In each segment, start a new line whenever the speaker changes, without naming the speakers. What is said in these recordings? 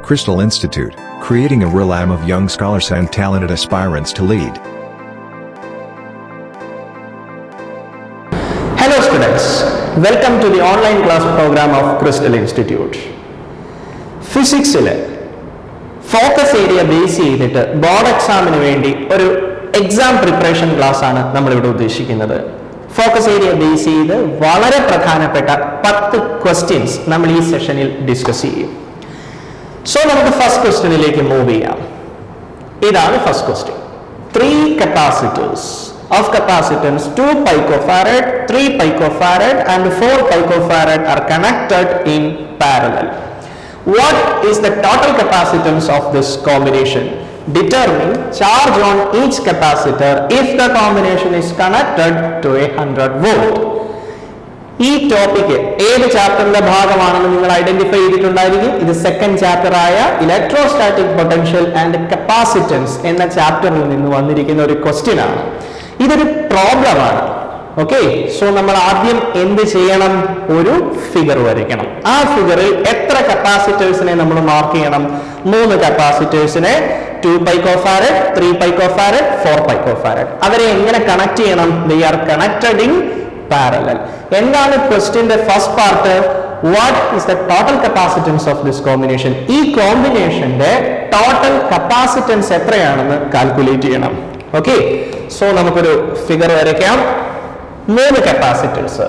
Crystal Institute, creating a realm of young scholars and talented aspirants to lead.
Hello students, welcome to the online class program of Crystal Institute. ഫിസിക്സിൽ focus area base ചെയ്തിട്ട് board എക്സാമിന് വേണ്ടി ഒരു exam preparation class ആണ് നമ്മളിവിടെ ഉദ്ദേശിക്കുന്നത്. Focus area base ചെയ്ത് വളരെ പ്രധാനപ്പെട്ട 10 ക്വസ്റ്റ്യൻസ് നമ്മൾ ഈ സെഷനിൽ ഡിസ്കസ് ചെയ്യും. സോ നമുക്ക് ഫസ്റ്റ് ക്വസ്റ്റ്യനിലേക്ക് മൂവ് ചെയ്യാം. ഇതാണ് first question. 3 capacitors of capacitance 2 picofarad, 3 picofarad and 4 picofarad are connected in parallel. What is the total capacitance of this combination? Determine charge on each capacitor if the combination is connected to a 100 volt. ഈ topic ഏത് ചാപ്റ്ററിന്റെ ഭാഗമാണെന്ന് നിങ്ങൾ identify ചെയ്തിട്ടുണ്ടായിരിക്കും. ഇത് second chapter ആയ electrostatic potential and capacitance എന്ന ചാപ്റ്ററിൽ നിന്ന് വന്നിരിക്കുന്ന ഒരു ക്വസ്റ്റ്യൻ ആണ്. ഇതൊരു പ്രോബ്ലം ആണ്. ഓക്കെ, സോ നമ്മൾ ആദ്യം എന്ത് ചെയ്യണം? ഒരു ഫിഗർ വരയ്ക്കണം. ആ ഫിഗറിൽ എത്ര കപ്പാസിറ്റേഴ്സിനെ നമ്മൾ മാർക്ക് ചെയ്യണം? 3 കപ്പാസിറ്റേഴ്സിനെ 2 picofarad, 3 picofarad, 4 picofarad. അവരെ എങ്ങനെ കണക്ട് ചെയ്യണം? They are connected in parallel. എന്താണ് ക്വസ്റ്റ്യന്റെ first part? What is the total capacitance of this combination? ഈ കോമ്പിനേഷന്റെ ടോട്ടൽ കപ്പാസിറ്റൻസ് എത്രയാണെന്ന് കാൽക്കുലേറ്റ് ചെയ്യണം. ഓക്കെ, സോ നമുക്കൊരു ഫിഗർ വരയ്ക്കാം. 3 കപ്പാസിറ്റേഴ്സ്.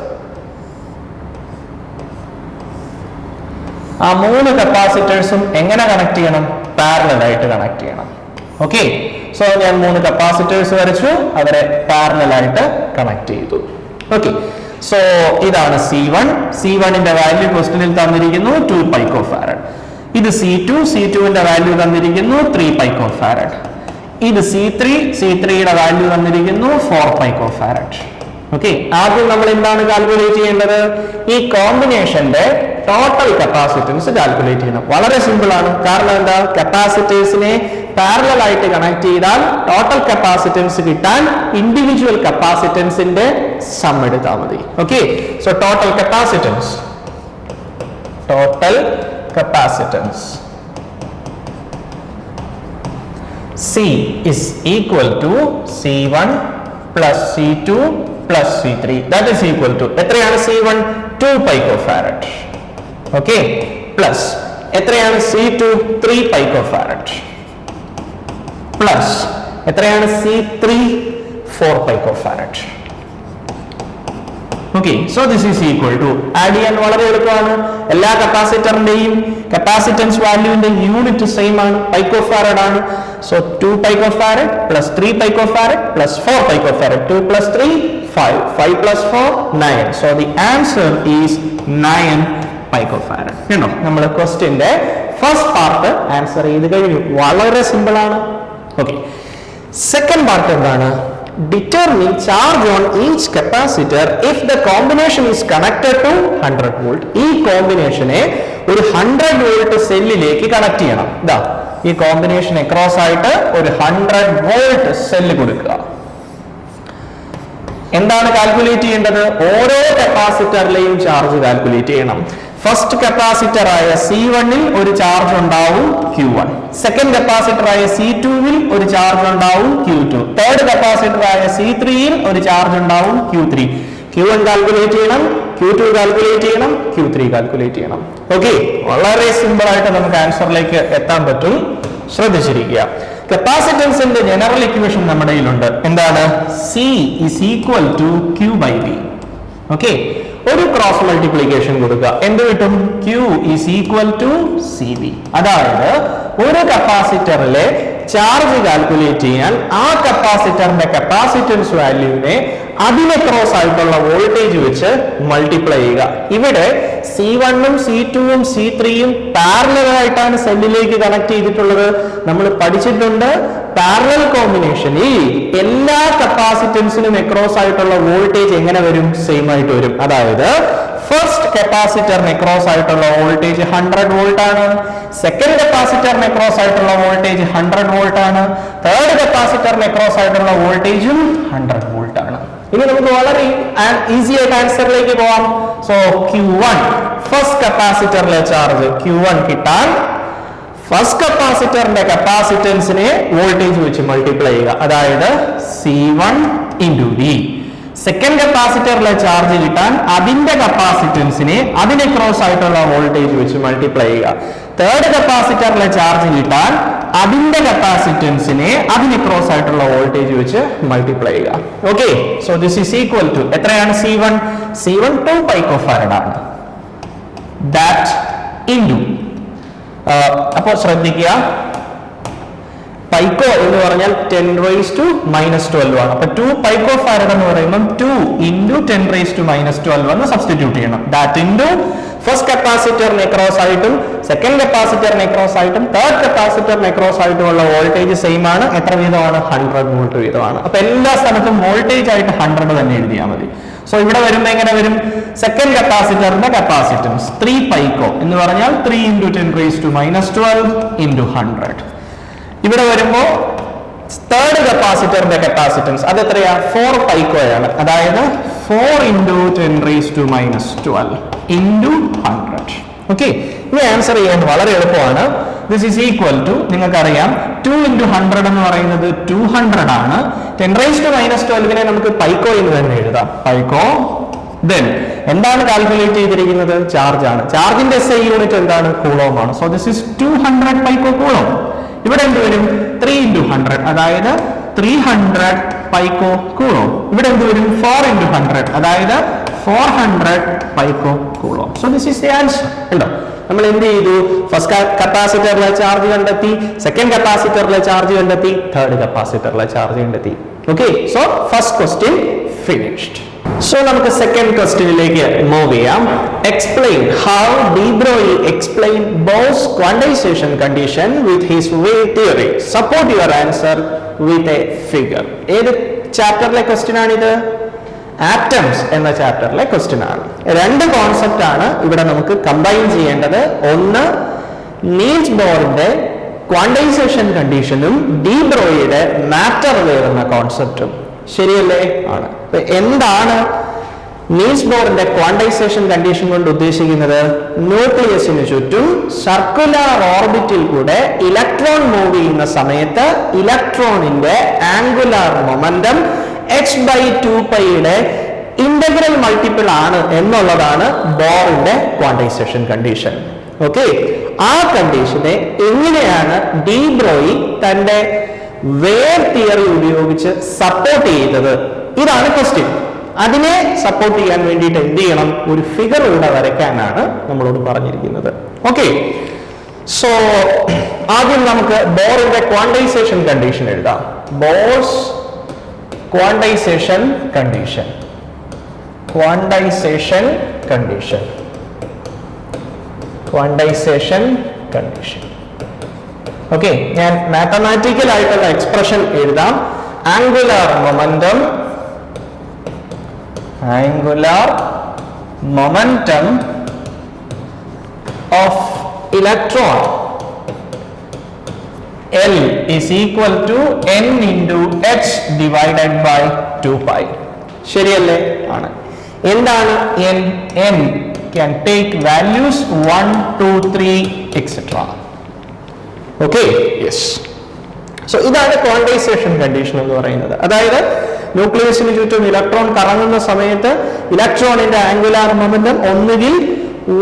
ആ 3 കപ്പാസിറ്റേഴ്സും എങ്ങനെ കണക്ട് ചെയ്യണം? പാരലൽ ആയിട്ട് കണക്ട് ചെയ്യണം. ഓക്കെ, സോ ഞാൻ 3 കപ്പാസിറ്റേഴ്സ് വരച്ചു, അവരെ പാരലൽ ആയിട്ട് കണക്ട് ചെയ്തു. ഓക്കെ, സോ ഇതാണ് C1. C1ന്റെ വാല്യൂ ക്വസ്റ്റ്യനിൽ തന്നിരിക്കുന്നു 2 picofarad. ഇത് C2. C2ന്റെ വാല്യൂ തന്നിരിക്കുന്നു 3 picofarad. ഇത് C3. C3യുടെ വാല്യൂ തന്നിരിക്കുന്നു 4 picofarad. ഓക്കെ, ആദ്യം നമ്മൾ എന്താണ് കാൽക്കുലേറ്റ് ചെയ്യേണ്ടത്? ഈ കോമ്പിനേഷന്റെ ടോട്ടൽ കപ്പാസിറ്റൻസ് കാൽക്കുലേറ്റ് ചെയ്യണം. വളരെ സിമ്പിൾ ആണ്. കാരണം എന്താ? കപ്പാസിറ്റേഴ്സിനെ പാരലൽ ആയിട്ട് കണക്ട് ചെയ്താൽ ടോട്ടൽ കപ്പാസിറ്റൻസ് കിട്ടാൻ ഇൻഡിവിജ്വൽ കപ്പാസിറ്റൻസിന്റെ സം എടുത്താൽ മതി. Okay, so total capacitance C is equal to C1 plus C2 plus C3. That is equal to എത്രയാണ് C1? 2 picofarad. Okay, plus എത്രയാണ് C2? 3 picofarad. Plus എത്രയാണ് C3? 4 picofarad. Okay, so this is equal to, add ചെയ്യാൻ വളരെ എളുപ്പമാണ്. എല്ലാ കപ്പാസിറ്ററിന്റെയും capacitance വാല്യൂവിന്റെ unit same ആണ്, പൈക്കോഫാരഡ് ആണ്. So 2 picofarad plus 3 picofarad plus 4 picofarad. 2 plus 3 5, 5 plus 4 9. So the answer is 9 picofarad. കണ്ടോ, നമ്മൾ ക്വസ്റ്റ്യന്റെ ഫസ്റ്റ് പാർട്ട് ആൻസർ ചെയ്ത് കഴിഞ്ഞു. വളരെ സിമ്പിൾ ആണ്. ഓക്കെ, സെക്കൻഡ് പാർട്ട് എന്താണ്? Determine charge on each capacitor if the combination is connected to 100 volt. ഈ കോമ്പിനേഷനെ ഒരു 100 volt സെല്ലിലേക്ക് connect ചെയ്യണം. ഇതാ ഈ കോമ്പിനേഷൻ അക്രോസ് ആയിട്ട് ഒരു 100 വോൾട്ട് സെല്ല് കൊടുക്കുക. എന്താണ് കാൽക്കുലേറ്റ് ചെയ്യേണ്ടത്? ഓരോ കപ്പാസിറ്ററിലെയും ചാർജ് കാൽക്കുലേറ്റ് ചെയ്യണം. ഫസ്റ്റ് കപ്പാസിറ്റർ ആയ C1ൽ ഒരു ചാർജ് ഉണ്ടാവും Q1. സെക്കൻഡ് കപ്പാസിറ്റർ ആയ C2വിൽ ഒരു ചാർജ് ഉണ്ടാവും Q2. തേർഡ് കപ്പാസിറ്റർ ആയ C3ൽ ഒരു ചാർജ് ഉണ്ടാവും Q3. Q1 കാൽക്കുലേറ്റ് ചെയ്യണം, Q2 കാൽക്കുലേറ്റ് ചെയ്യണം, Q3 കാൽക്കുലേറ്റ് ചെയ്യണം. ഓക്കെ, വളരെ സിമ്പിൾ ആയിട്ട് നമുക്ക് ആൻസറിലേക്ക് എത്താൻ പറ്റും. ശ്രദ്ധിച്ചിരിക്കുക. കപ്പാസിറ്റൻസിന്റെ ജനറൽ ഇക്വേഷൻ നമ്മുടെ കയ്യിലുണ്ട്. എന്താണ്? C is equal to Q by V. Okay, ഒരു ക്രോസ് മൾട്ടിപ്ലിക്കേഷൻ കൊടുക്കുക. എന്ത് കിട്ടും? Q is equal to CV. അതായത് ഒരു കപ്പാസിറ്ററിലെ ചാർജ് കാൽക്കുലേറ്റ് ചെയ്യാൻ ആ കപ്പാസിറ്ററിന്റെ കപ്പാസിറ്റൻസ് വാല്യൂവിനെ അതിന് ക്രോസ് ആയിട്ടുള്ള വോൾട്ടേജ് വെച്ച് മൾട്ടിപ്ലൈ ചെയ്യുക. ഇവിടെ C1ഉം C2ഉം C3യും പാരലൽ ആയിട്ടാണ് സെല്ലിലേക്ക് കണക്ട് ചെയ്തിട്ടുള്ളത്. നമ്മൾ പഠിച്ചിട്ടുണ്ട് പാരലൽ കോമ്പിനേഷനിൽ എല്ലാ കപ്പാസിറ്റൻസിനും അക്രോസ് ആയിട്ടുള്ള വോൾട്ടേജ് എങ്ങനെ വരും? സെയിം ആയിട്ട് വരും. അതായത് ഫസ്റ്റ് കപ്പാസിറ്ററിന് അക്രോസ് ആയിട്ടുള്ള വോൾട്ടേജ് 100 വോൾട്ട് ആണ്. സെക്കൻഡ് കപ്പാസിറ്ററിന് അക്രോസ് ആയിട്ടുള്ള വോൾട്ടേജ് 100 വോൾട്ട് ആണ്. തേർഡ് കപ്പാസിറ്ററിന് അക്രോസ് ആയിട്ടുള്ള വോൾട്ടേജും 100 വോൾട്ട് ആണ്. ഇനി നമുക്ക് വളരെ ഈസി ആയിട്ട് ആൻസറിലേക്ക് പോവാം. സോ Q1 ഫസ്റ്റ് കപ്പാസിറ്ററിലെ ചാർജ് Q1 കിട്ടാൻ ഫസ്റ്റ് കപ്പാസിറ്ററിന്റെ കപ്പാസിറ്റൻസിനെ വോൾട്ടേജ് വെച്ച് മൾട്ടിപ്ലൈ ചെയ്യുക, അതായത് C1 × V. സെക്കൻഡ് കപ്പാസിറ്ററിലെ ചാർജ് കിട്ടാൻ അതിന്റെ കപ്പാസിറ്റൻസിനെ അതിനെ ക്രോസ് ആയിട്ടുള്ള വോൾട്ടേജ് വെച്ച് മൾട്ടിപ്ലൈ ചെയ്യുക. തേർഡ് കപ്പാസിറ്ററിലെ ചാർജ് കിട്ടാൻ അതിന്റെ കപ്പാസിറ്റൻസിനെ അതിനെ ക്രോസ് ആയിട്ടുള്ള വോൾട്ടേജ് വെച്ച് മൾട്ടിപ്ലൈ ചെയ്യുക. Okay, so this is equal to എത്രയാണ് C1? C1 2 പൈക്കോഫാരഡ് ആണ്. ദാറ്റ് ഇൻറ്റു അപ്പോൾ ശ്രദ്ധിക്കുക, പൈക്കോ എന്ന് പറഞ്ഞാൽ 10⁻⁻12 ആണ്. അപ്പൊ 2 പൈക്കോഫാരഡ് എന്ന് പറയുമ്പോൾ 2 × 10⁻⁻12 എന്ന് സബ്സ്റ്റിറ്റ്യൂട്ട് ചെയ്യണം. ദാറ്റ് ഇൻറ്റു ഫസ്റ്റ് കപ്പാസിറ്ററിനെ ക്രോസ് ആയിട്ടും സെക്കൻഡ് കപ്പാസിറ്ററിനെ ക്രോസ് ആയിട്ടും തേർഡ് കപ്പാസിറ്ററിനെ ക്രോസ് ആയിട്ടുമുള്ള വോൾട്ടേജ് സെയിം ആണ്. എത്ര വീതമാണ്? 100 വോൾട്ട് വീതമാണ്. അപ്പൊ എല്ലാ സ്ഥലത്തും വോൾട്ടേജ് ആയിട്ട് 100 തന്നെ എഴുതിയാൽ മതി. സോ ഇവിടെ വരുമ്പോൾ എങ്ങനെ വരും? സെക്കൻഡ് കപ്പാസിറ്ററിന്റെ കപ്പാസിറ്റൻസ് 3 പൈക്കോ എന്ന് പറഞ്ഞാൽ 3 × 10⁻12 × 100. ഇവിടെ വരുമ്പോ തേർഡ് കപ്പാസിറ്ററിന്റെ കപ്പാസിറ്റൻസ് അത് എത്രയാ? 4 പൈക്കോയാണ്, അതായത് 4 × 10⁻12 × 100. ഓക്കെ, ഇനി ആൻസർ ചെയ്യാൻ വളരെ എളുപ്പമാണ്. ദിസ് ഈസ് ഈക്വൽ ടു, നിങ്ങൾക്കറിയാം 2 × 100 എന്ന് പറയുന്നത് 200 ആണ്. 10⁻12 നമുക്ക് പൈക്കോ എന്ന് തന്നെ എഴുതാം, പൈക്കോ. ദെൻ എന്താണ് കാൽക്കുലേറ്റ് ചെയ്തിരിക്കുന്നത്? ചാർജ് ആണ്. ചാർജിന്റെ SI യൂണിറ്റ് എന്താണ്? കൂളോം ആണ്. So this is 200 pico coulomb. ഇവിടെ എന്ത് വരും? 3 × 100, അതായത് 300 പൈക്കോ കൂളോം. ഇവിടെ എന്ത് വരും? 4 × 100, അതായത് 400 pico coulomb. So this is the answer. ഉണ്ടോ? നമ്മൾ എന്ത് ചെയ്തു? ഫസ്റ്റ് കപ്പാസിറ്ററിലെ ചാർജ് കണ്ടെത്തി, സെക്കൻഡ് കപ്പാസിറ്ററിലെ ചാർജ് കണ്ടെത്തി, തേർഡ് കപ്പാസിറ്ററിലെ ചാർജ് കണ്ടെത്തി. Okay, so first question finished. So നമുക്ക് സെക്കൻഡ് ക്വസ്റ്റ്യനിലേക്ക് മൂവ് ചെയ്യാം. Explain how de Broglie explain Bohr's quantisation condition with his wave theory. Support your answer with a figure. ഏത് ചാപ്റ്ററിലെ ക്വസ്റ്റ്യൻ ആണിത്? ആറ്റംസ് എന്ന ചാപ്റ്ററിലെ ക്വസ്റ്റ്യൻ ആണ്. 2 കോൺസെപ്റ്റ് ആണ് ഇവിടെ നമുക്ക് കമ്പൈൻ ചെയ്യേണ്ടത്. ഒന്ന്, നീൽസ് ബോറിന്റെ ക്വാണ്ടൈസേഷൻ കണ്ടീഷനും ഡി ബ്രോയിയുടെ മാറ്റർ വേവ് എന്ന കോൺസെപ്റ്റും. ശരിയല്ലേ? ആണ്. എന്താണ് നീൽസ് ബോറിന്റെ ക്വാണ്ടൈസേഷൻ കണ്ടീഷൻ കൊണ്ട് ഉദ്ദേശിക്കുന്നത്? ന്യൂക്ലിയസിന് ചുറ്റും സർക്കുലർ ഓർബിറ്റിൽ കൂടെ ഇലക്ട്രോൺ മൂവ് ചെയ്യുന്ന സമയത്ത് ഇലക്ട്രോണിന്റെ ആംഗുലാർ മൊമെന്റം h/2πയുടെ ഇന്റഗ്രൽ മൾട്ടിപ്പിൾ ആണ് എന്നുള്ളതാണ് ബോറിന്റെ ക്വാണ്ടൈസേഷൻ കണ്ടീഷൻ. ഓക്കെ, ആ കണ്ടീഷനെ എങ്ങനെയാണ് ഡി ബ്രോയി തന്റെ വേവ് തിയറി ഉപയോഗിച്ച് സപ്പോർട്ട് ചെയ്തത്? ഇതാണ് ക്വസ്റ്റ്യൻ. അതിനെ സപ്പോർട്ട് ചെയ്യാൻ വേണ്ടിയിട്ട് എന്ത് ചെയ്യണം? ഒരു ഫിഗർ ഇവിടെ വരയ്ക്കാനാണ് നമ്മളോട് പറഞ്ഞിരിക്കുന്നത്. ഓക്കെ, സോ ആദ്യം നമുക്ക് ബോറിന്റെ ക്വാണ്ടൈസേഷൻ കണ്ടീഷൻ എഴുതാം. Bohr's quantisation condition. Quantisation condition. Quantisation condition. Okay, ഞാൻ മാത്തമാറ്റിക്കൽ ആയിട്ടുള്ള എക്സ്പ്രഷൻ എഴുതാം. Angular momentum, angular momentum of electron L is equal to n into h divided by 2π. ശരിയല്ലേ? ആണ്. എന്താണ് n? n can take values 1, 2, 3 etc. Okay, yes. So ഇതാണ് quantisation condition എന്ന് പറയുന്നത്. അതായത് ന്യൂക്ലിയസിന് ചുറ്റും ഇലക്ട്രോൺ കറങ്ങുന്ന സമയത്ത് ഇലക്ട്രോണിന്റെ ആംഗുലാർ മൊമെന്റം ഒന്നുകിൽ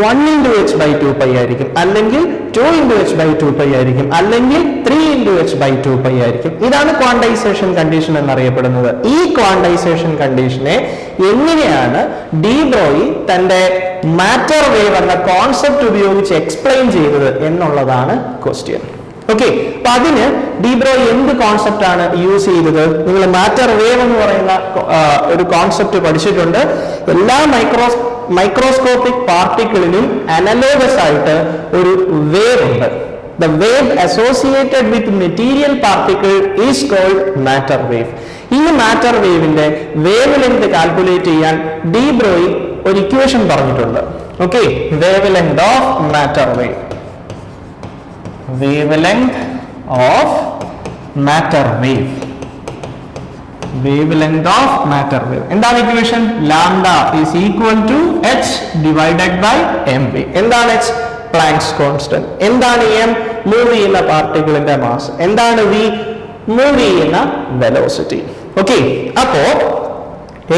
1 × h/2π ആയിരിക്കും, അല്ലെങ്കിൽ 2 × h/2π ആയിരിക്കും, അല്ലെങ്കിൽ 3 × h/2π ആയിരിക്കും. ഇതാണ് ക്വാണ്ടൈസേഷൻ കണ്ടീഷൻ എന്നറിയപ്പെടുന്നത്. ഈ ക്വാണ്ടൈസേഷൻ കണ്ടീഷനെ എങ്ങനെയാണ് ഡി ബ്രോയി തന്റെ മാറ്റർ വേവ് എന്ന കോൺസെപ്റ്റ് ഉപയോഗിച്ച് എക്സ്പ്ലെയിൻ ചെയ്തത് എന്നുള്ളതാണ് ക്വസ്റ്റ്യൻ. ഓക്കെ, അപ്പൊ അതിന് ഡി ബ്രോയി എന്ത് കോൺസെപ്റ്റ് ആണ് യൂസ് ചെയ്തത്? നിങ്ങൾ മാറ്റർ വേവ് എന്ന് പറയുന്ന ഒരു കോൺസെപ്റ്റ് പഠിച്ചിട്ടുണ്ട്. എല്ലാ മൈക്രോസ്കോപ്പിക് പാർട്ടിക്കിളിനും അനലോഗസ് ആയിട്ട് ഒരു വേവ് ഉണ്ട്. The wave associated with material particle is called matter wave. ഈ മാറ്റർ വേവിന്റെ വേവ് ലെങ്ത് കാൽക്കുലേറ്റ് ചെയ്യാൻ ഡി ബ്രോയി ഒരു ഇക്വേഷൻ പറഞ്ഞിട്ടുണ്ട്. Okay, wave length of matter wave. wavelength of matter wave. Wavelength of matter wave. എന്താണ് equation? lambda is equal to h divided by mv. എന്താണ് h? Planck's constant. എന്താണ് m? Move ചെയ്യുന്ന പാർട്ടിക്കിളിന്റെ mass. എന്താണ് v? Move ചെയ്യുന്ന velocity. Okay, അപ്പോ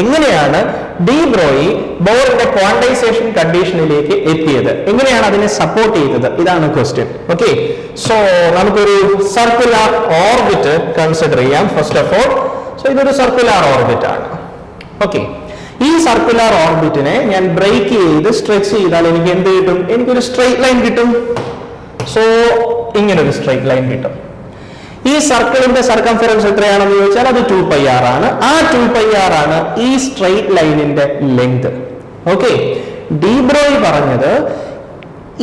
എങ്ങനെയാണ് D Broglie ബോറിന്റെ quantisation കണ്ടീഷനിലേക്ക് എത്തിയത്? എങ്ങനെയാണ് അതിനെ സപ്പോർട്ട് ചെയ്തത്? ഇതാണ് ക്വസ്റ്റ്യൻ. ഓക്കെ, സോ നമുക്കൊരു സർക്കുലർ ഓർബിറ്റ് കൺസിഡർ ചെയ്യാം. ഫസ്റ്റ് ഓഫ് ഓൾ, സോ ഇതൊരു സർക്കുലർ ഓർബിറ്റ് ആണ്. ഓക്കെ, ഈ സർക്കുലർ ഓർബിറ്റിനെ ഞാൻ ബ്രേക്ക് ചെയ്ത് സ്ട്രെച്ച് ചെയ്താൽ എനിക്ക് എന്ത് കിട്ടും? എനിക്കൊരു സ്ട്രെയിറ്റ് ലൈൻ കിട്ടും. സോ ഇങ്ങനൊരു സ്ട്രെയിറ്റ് ലൈൻ കിട്ടും. ഈ സർക്കിളിന്റെ സർക്കംഫറൻസ് എത്രയാണെന്ന് ചോദിച്ചാൽ അത് 2πr ആണ്. ആ 2πr ആണ് ഈ സ്ട്രെയിറ്റ് ലൈനിന്റെ ലെങ്ത്. ഓക്കെ, ഡി ബ്രോയി പറഞ്ഞത്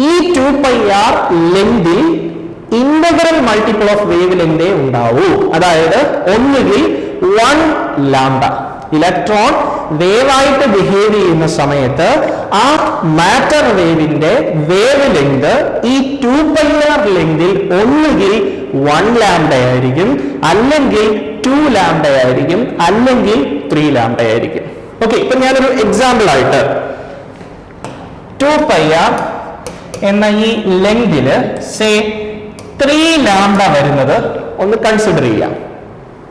ഈ 2πr ലെങ്തിൽ ഇന്റഗ്രൽ മൾട്ടിപ്പിൾ ഓഫ് വേവ് ലെങ്തേ ഉണ്ടാവൂ. അതായത് ഒന്നുകിൽ 1 ലാംഡ ഇലക്ട്രോൺ വേവായിട്ട് ബിഹേവ് ചെയ്യുന്ന സമയത്ത് ആ മാറ്റർ വേവിന്റെ വേവ് ലെങ്ത് ഈ 2πr ലെങ്തിൽ ഒന്നുകിൽ 1 ലാംഡ ആയിരിക്കും, അല്ലെങ്കിൽ 2 ലാംഡ ആയിരിക്കും, അല്ലെങ്കിൽ 3 ലാംഡ ആയിരിക്കും. ഓക്കെ, ഇപ്പൊ ഞാനൊരു എക്സാമ്പിൾ ആയിട്ട് 2πr എന്ന ഈ ലെങ്തില് സേ 3 ലാംഡ വരുന്നത് ഒന്ന് കൺസിഡർ ചെയ്യാം.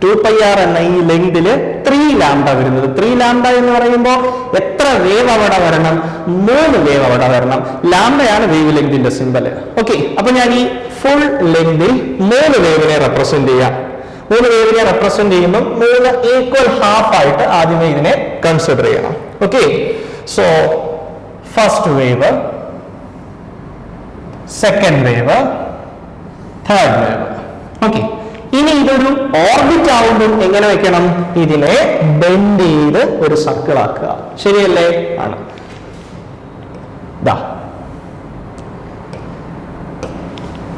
2πr എന്ന ഈ ലെങ്തില് 3 ലാംഡ വരുന്നത്. 3 ലാംഡ എന്ന് പറയുമ്പോൾ എത്ര വേവ് അവിടെ വരണം? 3 വേവ് അവിടെ വരണം. ലാംഡയാണ് വേവ് ലെങ്തിന്റെ സിമ്പല്. ഓക്കെ, അപ്പൊ ഞാൻ ഈ ഫുൾ ലെങ്തിൽ 3 വേവിനെ റെപ്രസെന്റ് ചെയ്യാം. 3 വേവിനെ റെപ്രസെന്റ് ചെയ്യുമ്പോൾ 3 ഈക്വൽ ഹാഫ് ആയിട്ട് ആദ്യമേ ഇതിനെ കൺസിഡർ ചെയ്യണം. Okay, so first wave, second wave, third wave. Okay, ഇനി ഇതൊരു ഓർബിറ്റ് ആവുമ്പോൾ എങ്ങനെ വെക്കണം? ഇതിനെ ബെൻഡ് ചെയ്ത് ഒരു സർക്കിൾ ആക്കുക. ശരിയല്ലേ? ആണ്.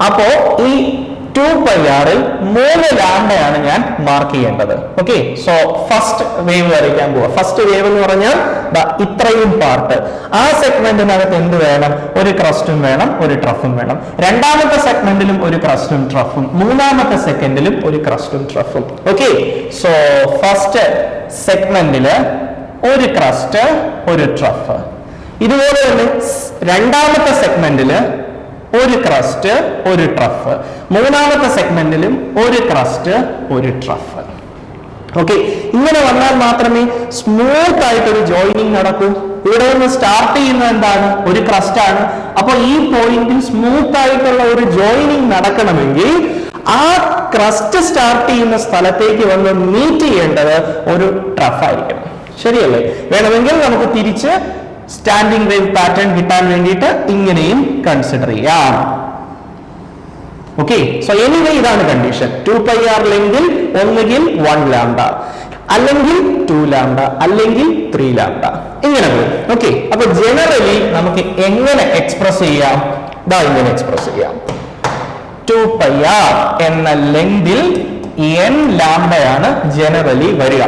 അപ്പോ ഈ 2πrൽ 3 ലാംഡയാണ് ഞാൻ മാർക്ക് ചെയ്യേണ്ടത്. ഓക്കെ, സോ ഫസ്റ്റ് വേവ് വരയ്ക്കാൻ പോവാ. ഫസ്റ്റ് വേവ് എന്ന് പറഞ്ഞാൽ ഇത്രയും പാർട്ട്. ആ സെഗ്മെന്റിനകത്ത് എന്ത് വേണം? ഒരു ക്രസ്റ്റും വേണം, ഒരു ട്രഫും വേണം. രണ്ടാമത്തെ സെഗ്മെന്റിലും ഒരു ക്രസ്റ്റും ട്രഫും, മൂന്നാമത്തെ സെക്കൻഡിലും ഒരു ക്രസ്റ്റും ട്രഫും. ഓക്കെ, സോ ഫസ്റ്റ് സെഗ്മെന്റില് ഒരു ക്രസ്റ്റ്, ഒരു ട്രഫ്. ഇതുപോലെ തന്നെ രണ്ടാമത്തെ സെഗ്മെന്റില് ഒരു ക്രസ്റ്റ്, ഒരു ട്രഫ്. മൂന്നാമത്തെ സെഗ്മെന്റിലും ഒരു ക്രസ്റ്റ്, ഒരു ട്രഫ്. ഓക്കെ, ഇങ്ങനെ വന്നാൽ മാത്രമേ സ്മൂത്ത് ആയിട്ടൊരു ജോയിനിങ് നടക്കൂ. ഇവിടെ നിന്ന് സ്റ്റാർട്ട് ചെയ്യുന്നത് എന്താണ്? ഒരു ക്രസ്റ്റ് ആണ്. അപ്പൊ ഈ പോയിന്റിൽ സ്മൂത്ത് ആയിട്ടുള്ള ഒരു ജോയിനിങ് നടക്കണമെങ്കിൽ ആ ക്രസ്റ്റ് സ്റ്റാർട്ട് ചെയ്യുന്ന സ്ഥലത്തേക്ക് വന്ന് മീറ്റ് ചെയ്യേണ്ടത് ഒരു ട്രഫ് ആയിരിക്കണം. ശരിയല്ലേ? വേണമെങ്കിൽ നമുക്ക് തിരിച്ച് സ്റ്റാൻഡിംഗ് വേവ് പാറ്റേൺ കിട്ടാൻ വേണ്ടിയിട്ട് ഇങ്ങനെയും കൺസിഡർ ചെയ്യാം. ഓക്കെ, സോ എനിവേ ഇതാണ് കണ്ടീഷൻ. 2πr ലെങ്കിൽ ഒന്നുകിൽ 1 ലാംഡ, അല്ലെങ്കിൽ 2 ലാംഡ, അല്ലെങ്കിൽ 3 ലാംഡ, ഇങ്ങനെ പോകും. ഓക്കെ, അപ്പൊ ജനറലി നമുക്ക് എങ്ങനെ എക്സ്പ്രസ് ചെയ്യാം? ഇങ്ങനെ എക്സ്പ്രസ് ചെയ്യാം. 2πr എന്ന ലെങ്തിൽ n ലാംഡയാണ് ജനറലി വരിക.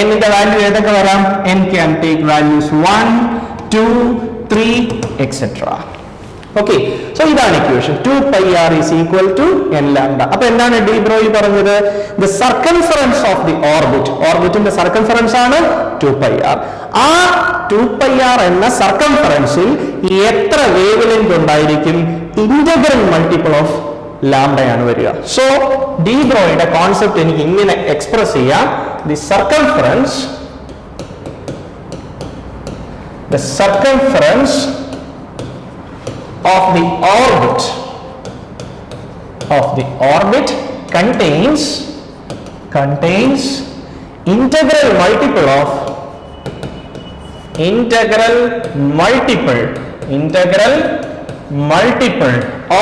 എന്നിന്റെ വാല്യൂ ഏതൊക്കെ വരാം? n can take values 1, 2, 3, etc. Okay, so ഇതാണ് equation. 2πr is equal to n lambda. അപ്പൊ എന്താണ് ഡി ബ്രോയി പറഞ്ഞത്? The circumference of the orbit, ഓർബിറ്റിന്റെ സർക്കംഫറൻസ് ആണ് 2πr. ആ 2πr എന്ന സർക്കംഫറൻസിൽ എത്ര വേവ് ലെങ്ത് ഉണ്ടായിരിക്കും? ഇന്റഗ്രൽ മൾട്ടിപ്പിൾ ഓഫ് ലാംഡയാണ് വരിക. സോ ഡി ബ്രോയുടെ കോൺസെപ്റ്റ് എനിക്ക് ഇങ്ങനെ എക്സ്പ്രസ് ചെയ്യാം. The circumference of the orbit contains integral multiple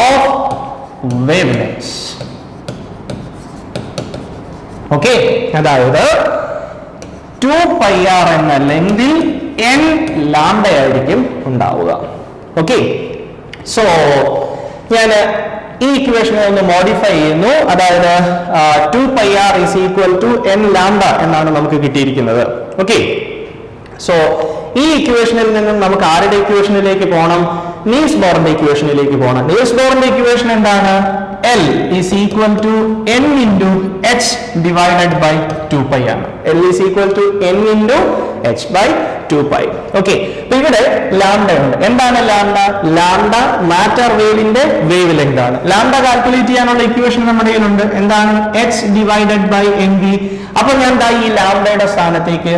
of wavelengths. ഓക്കെ, അതായത് 2πr എന്ന ലെങ്തിൽ n ലാംഡ ആയിരിക്കും ഉണ്ടാവുക. ഓക്കെ, സോ ഞാൻ ഈ ഇക്വേഷനെ ഒന്ന് മോഡിഫൈ ചെയ്യുന്നു. അതായത് 2πr is equal to n lambda എന്നാണ് നമുക്ക് കിട്ടിയിരിക്കുന്നത്. ഓക്കെ, സോ ഈ ഇക്വേഷനിൽ നിന്നും നമുക്ക് ആരുടെ ഇക്വേഷനിലേക്ക് പോകണം? നീൽസ് ബോറിന്റെ ഇക്വേഷനിലേക്ക് പോകണം. നീൽസ് ബോറിന്റെ ഇക്വേഷൻ എന്താണ്? L is equal to n into h divided by 2π ആണ്. L is equal to n into h by 2 pi. Okay, അപ്പൊ ഇവിടെ ലാംഡ ഉണ്ട്. എന്താണ് ലാംഡ? ലാംഡ മാറ്റർ വേവിന്റെ വേവ് ലെങ്ത് ആണ്. ലാംഡ കാൽക്കുലേറ്റ് ചെയ്യാനുള്ള ഇക്വേഷൻ നമ്മുടെ കയ്യിലുണ്ട്. എന്താണ്? h divided by mv. അപ്പൊ ഞാൻ ദാ ഈ ലാംഡയുടെ സ്ഥാനത്തേക്ക്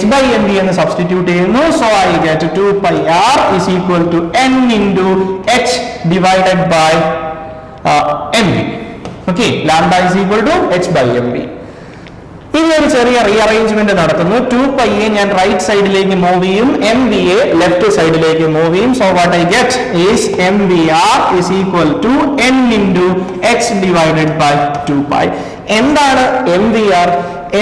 h ബൈ mv എന്ന് സബ്സ്റ്റിറ്റ്യൂട്ട് ചെയ്യുന്നു. So I get 2 pi r is equal to n into h divided by mv. Okay, lambda is equal to h by mv. ഇനി ഒരു ചെറിയ റീഅറേഞ്ച്മെന്റ് നടത്തുന്നു. 2 pi ഞാൻ റൈറ്റ് സൈഡിലേക്ക് മൂവ് ചെയ്യും, mv ലെഫ്റ്റ് സൈഡിലേക്ക് മൂവ് ചെയ്യും. So what I get is mvr is equal to n into h divided by 2 pi. എന്താണ് mvr?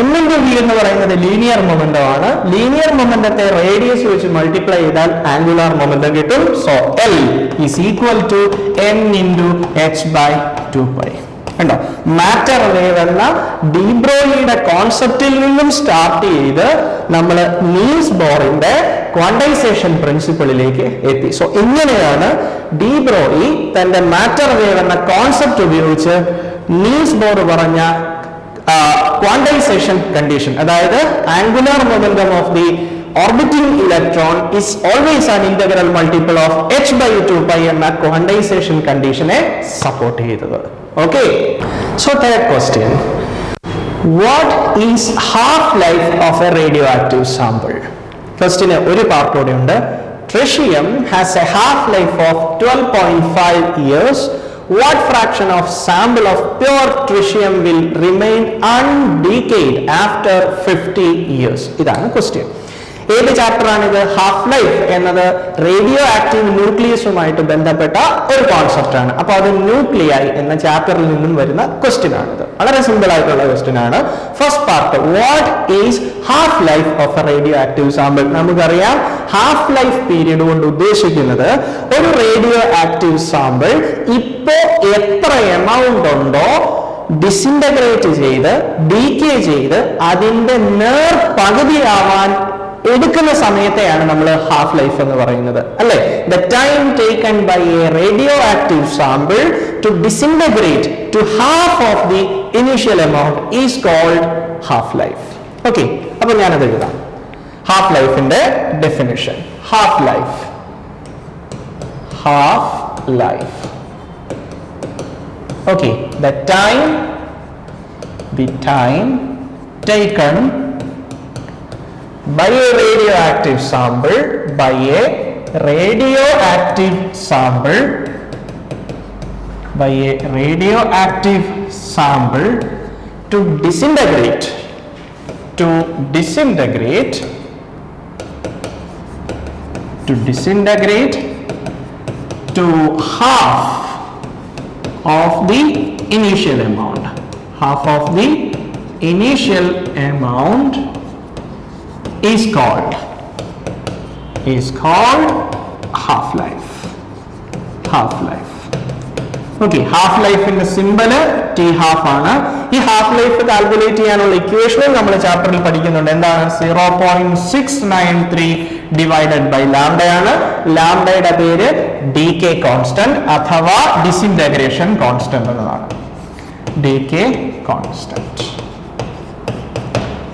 m into v എന്ന് പറയുന്നത് ലീനിയർ മൊമെന്റം ആണ്. ലീനിയർ മൊമെന്റത്തെ റേഡിയസ് വെച്ച് മൾട്ടിപ്ലൈ ചെയ്താൽ ആംഗുലാർ മൊമെന്റം കിട്ടും. So l is equal to n into h by 2 pi. കണ്ടോ, matter wave എന്ന D ബ്രോയിയുടെ കോൺസെപ്റ്റിൽ നിന്നും സ്റ്റാർട്ട് ചെയ്ത് നമ്മൾ നീൽസ് ബോറിന്റെ ക്വാണ്ടൈസേഷൻ പ്രിൻസിപ്പിളിലേക്ക് എത്തി. സോ ഇങ്ങനെയാണ് ഡി ബ്രോയി തന്റെ മാറ്റർ വേവ് എന്ന കോൺസെപ്റ്റ് ഉപയോഗിച്ച് നീൽസ് ബോർ പറഞ്ഞ ക്വാണ്ടൈസേഷൻ കണ്ടീഷൻ, അതായത് angular momentum of the orbiting electron is always an integral multiple of h by 2 pi എന്ന ക്വാണ്ടൈസേഷൻ കണ്ടീഷനെ സപ്പോർട്ട് ചെയ്തത്. Okay, so third question, what is half life of a radioactive sample? Question ഒരു part കൂടി ഉണ്ട്. Tritium has a half life of 12.5 years. What fraction of sample of pure tritium will remain undecayed after 50 years? ഇതാണ് question. ഏത് chapter ആണിത്? Half life എന്നത് radio active ന്യൂക്ലിയസുമായിട്ട് ബന്ധപ്പെട്ട ഒരു concept ആണ്. അപ്പൊ അത് ന്യൂക്ലിയൈ എന്ന ചാപ്റ്ററിൽ നിന്നും വരുന്ന ക്വസ്റ്റ്യൻ ആണിത്. വളരെ സിമ്പിൾ ആയിട്ടുള്ള ക്വസ്റ്റ്യൻ ആണ്. First part, what is half life of A radioactive sample? നമുക്കറിയാം ഹാഫ് ലൈഫ് പീരീഡ് കൊണ്ട് ഉദ്ദേശിക്കുന്നത് ഒരു റേഡിയോ ആക്റ്റീവ് സാമ്പിൾ ഇപ്പോ എത്ര എമൗണ്ട് ഉണ്ടോ ഡിസിന്റഗ്രേറ്റ് ചെയ്ത് ഡീകേ ചെയ്ത് അതിന്റെ നേർ പകുതിയാവാൻ എടുക്കുന്ന സമയത്തെയാണ് നമ്മൾ ഹാഫ് ലൈഫ് എന്ന് പറയുന്നത്, അല്ലെ? The time taken by a radioactive sample to disintegrate to half of the initial amount is called half life. Okay, അപ്പൊ ഞാനത് എഴുതാം. ഹാഫ് ലൈഫിന്റെ definition, half life okay, the time taken by a radioactive sample to disintegrate to half of the initial amount. Half of the initial amount is called half life. Okay, half life in the symbol t half ആണ്. ഈ half life calculate ചെയ്യാനുള്ള ഇക്വേഷനും നമ്മൾ ചാപ്റ്ററിൽ പഠിക്കുന്നുണ്ട്. എന്താണ്? 0.693 divided by ലാംഡയാണ്. ലാംഡയുടെ പേര് ഡീകേ കോൺസ്റ്റന്റ് അഥവാ ഡിസിന്റഗ്രേഷൻ കോൺസ്റ്റന്റ് എന്നതാണ്. Decay constant.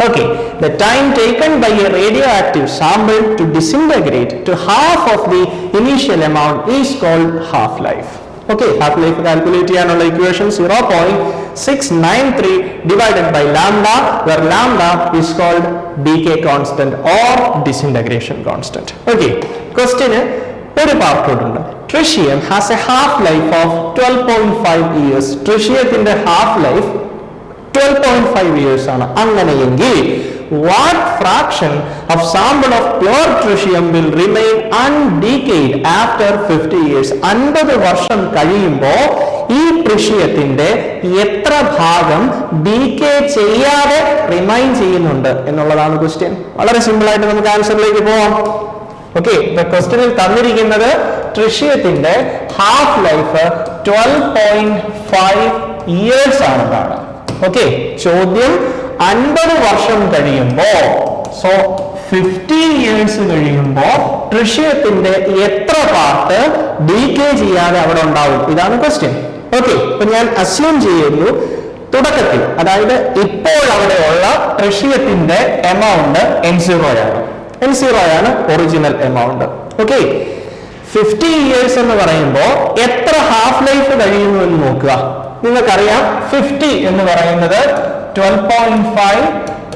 Okay, the time taken by a radioactive sample to disintegrate to half of the initial amount is called half life. Okay, half life calculate ചെയ്യാനുള്ള equation 0.693 divided by lambda, where lambda is called decay constant or disintegration constant. Okay, question ഒരു part ഉണ്ട്. Tritium has a half life of 12.5 years. Tritiumത്തിന്റെ half life 12.5 years ആണ്. അങ്ങനെയെങ്കിൽ what fraction of sample of pure tritium will remain undecayed after 50 years? 50 വർഷം കഴിയുമ്പോൾ ഈ ട്രിഷ്യത്തിന്റെ എത്ര ഭാഗം decay ചെയ്യാതെ റിമൈൻ ചെയ്യുന്നുണ്ട് എന്നുള്ളതാണ് ക്വസ്റ്റ്യൻ. വളരെ സിമ്പിൾ ആയിട്ട് നമുക്ക് ആൻസറിലേക്ക് പോവാം. ഓക്കെ, ക്വസ്റ്റ്യനിൽ തന്നിരിക്കുന്നത് ട്രിഷ്യത്തിന്റെ ഹാഫ് ലൈഫ് 12.5 ഇയേഴ്സ് ആണെന്നാണ്. ഓക്കെ, ചോദ്യം 50 വർഷം കഴിയുമ്പോ, സോ 50 ഇയേഴ്സ് കഴിയുമ്പോ ട്രിഷ്യത്തിന്റെ എത്ര പാർട്ട് ഡീകേ ചെയ്യാതെ അവിടെ ഉണ്ടാവും? ഇതാണ് ക്വസ്റ്റ്യൻ. ഓക്കെ, അപ്പൊ ഞാൻ അസ്യൂം ചെയ്യുന്നു തുടക്കത്തിൽ, അതായത് ഇപ്പോൾ അവിടെയുള്ള ട്രിഷ്യത്തിന്റെ എമൗണ്ട് n0 ആണ്. N0 ആണ് ഒറിജിനൽ എമൗണ്ട്. ഓക്കെ, 50 years എന്ന് പറയുമ്പോൾ എത്ര ഹാഫ് ലൈഫ് കഴിയുന്നു എന്ന് നോക്കുക. നിങ്ങൾക്കറിയാം 50 എന്ന് പറയുന്നത് 12.5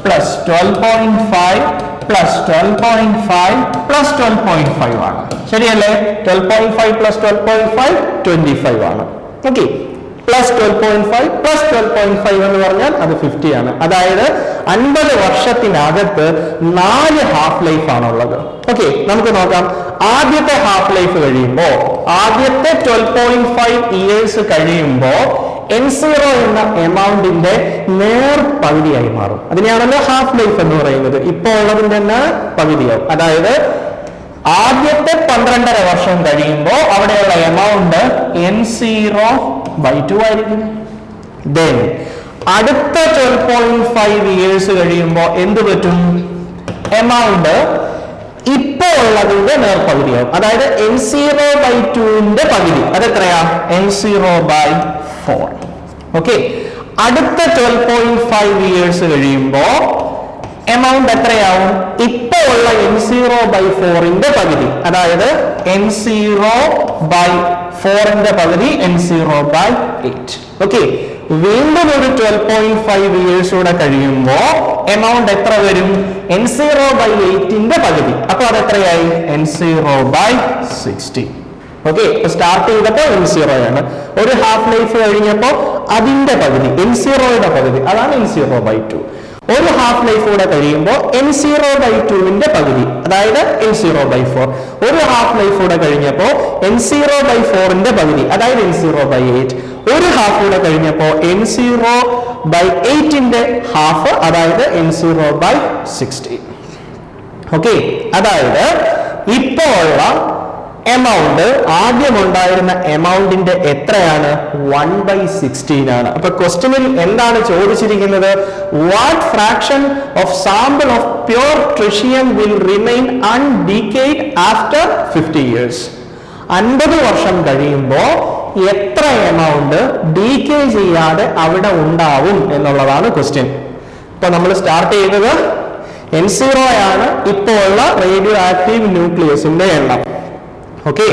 പ്ലസ് 12.5 പ്ലസ് 12.5 പ്ലസ് 12.5 ആണ്. ശരിയല്ലേ? 12.5 പ്ലസ് 12.5 25 ആണ്. ഓക്കെ, പ്ലസ് 12.5 പ്ലസ് 12.5 എന്ന് പറഞ്ഞാൽ അത് 50 ആണ്. അതായത് 50 വർഷത്തിനകത്ത് 4 ഹാഫ് ലൈഫ് ആണുള്ളത്. ഓക്കെ, നമുക്ക് നോക്കാം. ആദ്യത്തെ ഹാഫ് ലൈഫ് കഴിയുമ്പോൾ, ആദ്യത്തെ 12.5 ഇയേഴ്സ് കഴിയുമ്പോൾ N0 എന്ന എമൗണ്ടിന്റെ നേർപകുതിയായി മാറും. അതിനെയാണല്ലോ ഹാഫ് ലൈഫ് എന്ന് പറയുന്നത്. ഇപ്പോൾ ഉള്ളതിന്റെ തന്നെ പകുതിയാവും. അതായത് ആദ്യത്തെ 12.5 വർഷം കഴിയുമ്പോൾ അവിടെയുള്ള എമൗണ്ട് N0/2 ആയിരിക്കും. ദെൻ അടുത്ത 12.5 ഇയേഴ്സ് കഴിയുമ്പോൾ എന്ത് പറ്റും? എമൗണ്ട് ഇപ്പോൾ ഉള്ളതിന്റെ നേർപകുതിയാവും. അതായത് N0/2ന്റെ പകുതി. അതെത്രയാ? N0/4. ഓക്കെ, അടുത്ത 12.5 ഇയേഴ്സ് കഴിയുമ്പോൾ എമൗണ്ട് എത്രയാവും? ഇപ്പോൾ ഉള്ള N0/4ന്റെ പകുതി. അതായത് N0/4ന്റെ പകുതി N0/8. ഓക്കെ, വീണ്ടും ഒരു 12.5 ഇയേഴ്സ് കൂടെ കഴിയുമ്പോൾ എമൗണ്ട് എത്ര വരും? N0/8ന്റെ പകുതി. അപ്പൊ അത് എത്രയായി? N0/60. ഓക്കെ, സ്റ്റാർട്ട് ചെയ്തപ്പോൾ N0 ആണ്. ഒരു ഹാഫ് ലൈഫ് കഴിഞ്ഞപ്പോൾ അതിന്റെ പകുതി, N0യുടെ പകുതി, അതാണ് N0/2. ഒരു ഹാഫ് ലൈഫ് കൂടെ കഴിയുമ്പോൾ N0/2ന്റെ പകുതി, അതായത് N0/4. ഒരു ഹാഫ് ലൈഫ് കൂടെ കഴിഞ്ഞപ്പോൾ N0/4ന്റെ പകുതി, അതായത് N0/8. ഒരു ഹാഫ് കൂടെ കഴിഞ്ഞപ്പോൾ N0/8ന്റെ ഹാഫ്, അതായത് N0/60. ഓക്കെ, അതായത് ഇപ്പോൾ ഉള്ള എമൗണ്ട് ആദ്യം ഉണ്ടായിരുന്ന എമൗണ്ടിന്റെ എത്രയാണ്? 1/16 ആണ്. അപ്പൊ ക്വസ്റ്റ്യനിൽ എന്താണ് ചോദിച്ചിരിക്കുന്നത്? What fraction of sample of pure tritium will remain undecayed after 50 years? 50 വർഷം കഴിയുമ്പോൾ എത്ര എമൗണ്ട് ഡീക്കേ ചെയ്യാതെ അവിടെ ഉണ്ടാവും എന്നുള്ളതാണ് ക്വസ്റ്റ്യൻ. ഇപ്പൊ നമ്മൾ സ്റ്റാർട്ട് ചെയ്തത് N0 ആണ് ഇപ്പോൾ ഉള്ള റേഡിയോ ആക്റ്റീവ് ന്യൂക്ലിയസിന്റെ എണ്ണം. ഓക്കെ,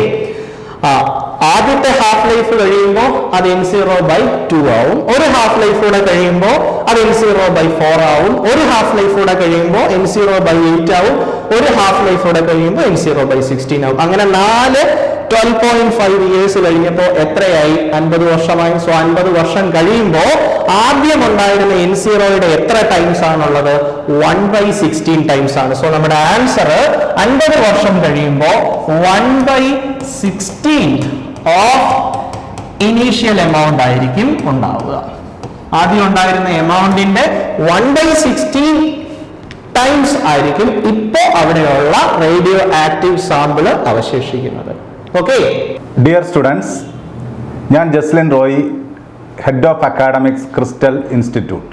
ആദ്യത്തെ ഹാഫ് ലൈഫ് കഴിയുമ്പോൾ അത് N0/2 ആവും. ഒരു ഹാഫ് ലൈഫ് കൂടെ കഴിയുമ്പോൾ അത് N0/4 ആവും. ഒരു ഹാഫ് ലൈഫ് കൂടെ കഴിയുമ്പോൾ N0/8 ആവും. ഒരു ഹാഫ് ലൈഫ് കൂടെ കഴിയുമ്പോൾ N0/16 ആവും. അങ്ങനെ 12.5 ഇയേഴ്സ് കഴിഞ്ഞപ്പോൾ എത്രയായി? 50 വർഷമായി. സോ 50 വർഷം കഴിയുമ്പോൾ ആദ്യം ഉണ്ടായിരുന്ന N0യുടെ എത്ര ടൈംസ് ആണുള്ളത്? 1/16 ടൈംസ് ആണ്. സോ നമ്മുടെ ആൻസർ 50 വർഷം കഴിയുമ്പോൾ 1/16 ഓഫ് ഇനീഷ്യൽ എമൗണ്ട് ആയിരിക്കും ഉണ്ടാവുക. ആദ്യം ഉണ്ടായിരുന്ന എമൗണ്ടിന്റെ 1/16 ടൈംസ് ആയിരിക്കും ഇപ്പോ അവിടെയുള്ള റേഡിയോ ആക്റ്റീവ് സാമ്പിള് അവശേഷിക്കുന്നത്. ഓക്കെ,
ഡിയർ സ്റ്റുഡൻസ്, ഞാൻ Jaslin Roy, head of academics, crystal institute.